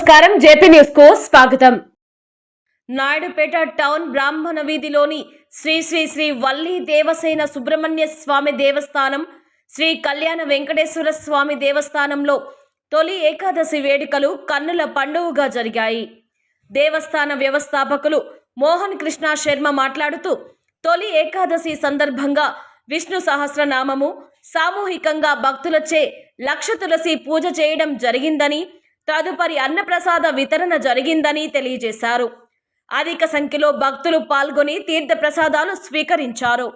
నమస్కారం JP news కు స్వాగతం. నాయుడుపేట టౌన్ బ్రాహ్మణ వీధిలోని శ్రీ శ్రీ శ్రీ వల్లి దేవసేన సుబ్రహ్మణ్య స్వామి దేవస్థానం, శ్రీ కళ్యాణ వెంకటేశ్వర స్వామి దేవస్థానంలో తొలి ఏకాదశి వేడుకలు కన్నుల పండుగగా జరిగాయి. దేవస్థాన వ్యవస్థాపకులు మోహన్ కృష్ణ శర్మ మాట్లాడుతూ, తొలి ఏకాదశి సందర్భంగా విష్ణు సహస్రనామము సామూహికంగా భక్తులచే లక్ష తులసి పూజ చేయడం జరిగిందని, తదుపరి అన్నప్రసాద వితరణ జరిగిందని తెలియజేశారు. అధిక సంఖ్యలో భక్తులు పాల్గొని తీర్థ ప్రసాదాలు స్వీకరించారు.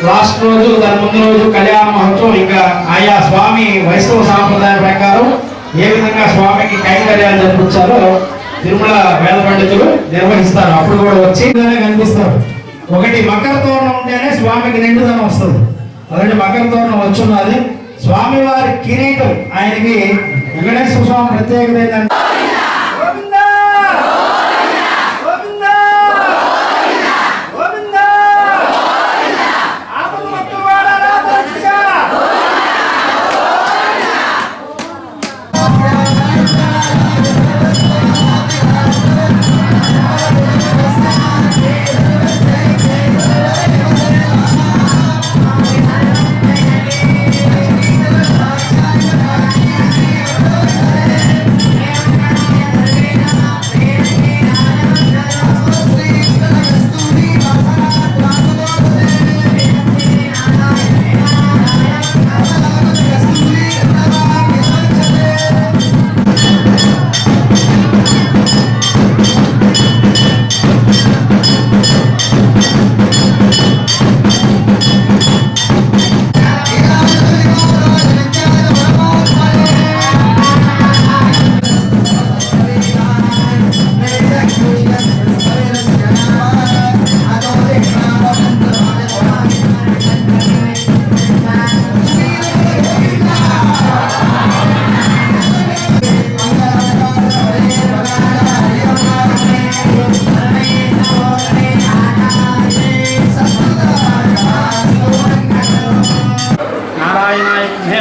లాస్ట్ రోజు దాని ముందు రోజు కళ్యాణ మహోత్సవం ఇంకా ఆయా స్వామి వైష్ణవ సాంప్రదాయం ప్రకారం ఏ విధంగా స్వామికి కైంకర్యాలు జరిపించారో తిరుమల వేద పండితులు నిర్వహిస్తారు. అప్పుడు కూడా వచ్చి కనిపిస్తారు. ఒకటి మకర తోరణం ఉంటేనే స్వామికి నిండుదనం వస్తుంది. అలాంటి మకర తోరణం వచ్చున్నది. స్వామి వారి కిరీటం ఆయనకి వెంకటేశ్వర స్వామి ప్రత్యేకత ఏంటంటే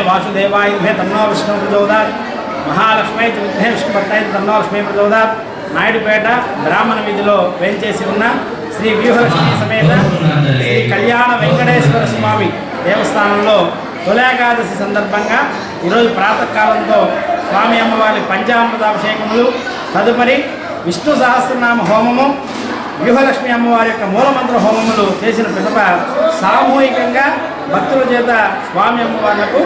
वासुदेवाय विद्महे तन्नो विष्णुः प्रचोदयात् महालक्ष्मी विद्महे विष्णुभक्ताय तन्नो लक्ष्मी प्रचोदयात् నాయుడుపేట బ్రాహ్మణ వీధిలో వేంచేసి ఉన్న శ్రీ వ్యూహలక్ష్మి సమేత శ్రీ కళ్యాణ వెంకటేశ్వర స్వామి దేవస్థానంలో తొలేకాదశి సందర్భంగా ఈరోజు ప్రాతకాలంతో స్వామి అమ్మవారి పంచామృతాభిషేకములు, తదుపరి విష్ణు సహస్రనామ హోమము, వ్యూహలక్ష్మి అమ్మవారి యొక్క మూలమంత్ర హోమములు చేసిన పిదప సామూహికంగా భక్తుల చేత స్వామి అమ్మవార్లకు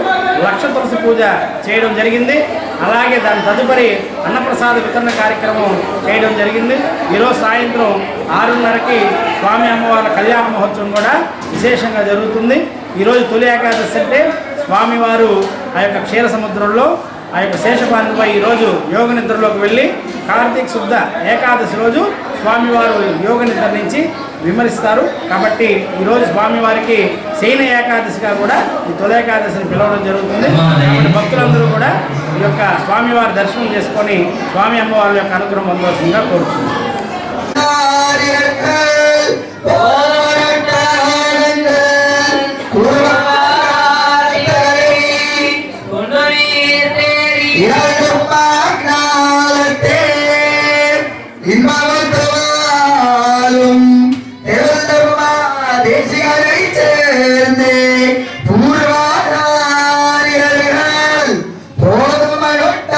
లక్ష తులసి పూజ చేయడం జరిగింది. అలాగే దాని తదుపరి అన్నప్రసాద వితరణ కార్యక్రమం చేయడం జరిగింది. ఈరోజు సాయంత్రం 6:30కి స్వామి అమ్మవార్ల కళ్యాణ మహోత్సవం కూడా విశేషంగా జరుగుతుంది. ఈరోజు తొలి ఏకాదశి అంటే స్వామివారు ఆ యొక్క క్షీర సముద్రంలో ఆ యొక్క శేషపానిపై ఈరోజు యోగ నిద్రలోకి వెళ్ళి కార్తీక శుద్ధ ఏకాదశి రోజు స్వామివారు యోగ నిద్ర నుంచి విమరిస్తారు. కాబట్టి ఈరోజు స్వామివారికి శయన ఏకాదశిగా కూడా ఈ తొలేకాదశిని పిలవడం జరుగుతుంది. కాబట్టి భక్తులందరూ కూడా ఈ యొక్క స్వామివారి దర్శనం చేసుకొని స్వామి అమ్మవారి యొక్క అనుగ్రహం పొందవలసిందిగా కోరుతున్నాం. Oh சேர்ந்து பூர்வாதாரிகள் போதுமட்டாருங்கள்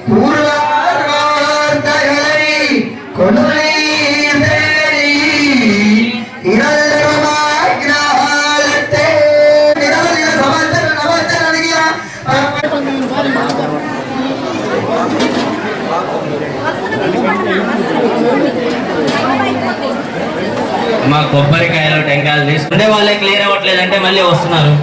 பூர்வார் வார்த்தைகளை கொண்டு మా కొబ్బరికాయలు టెంకాయలు తీసుకుంటే వాళ్ళే క్లియర్ అవ్వట్లేదంటే మళ్ళీ వస్తున్నారు.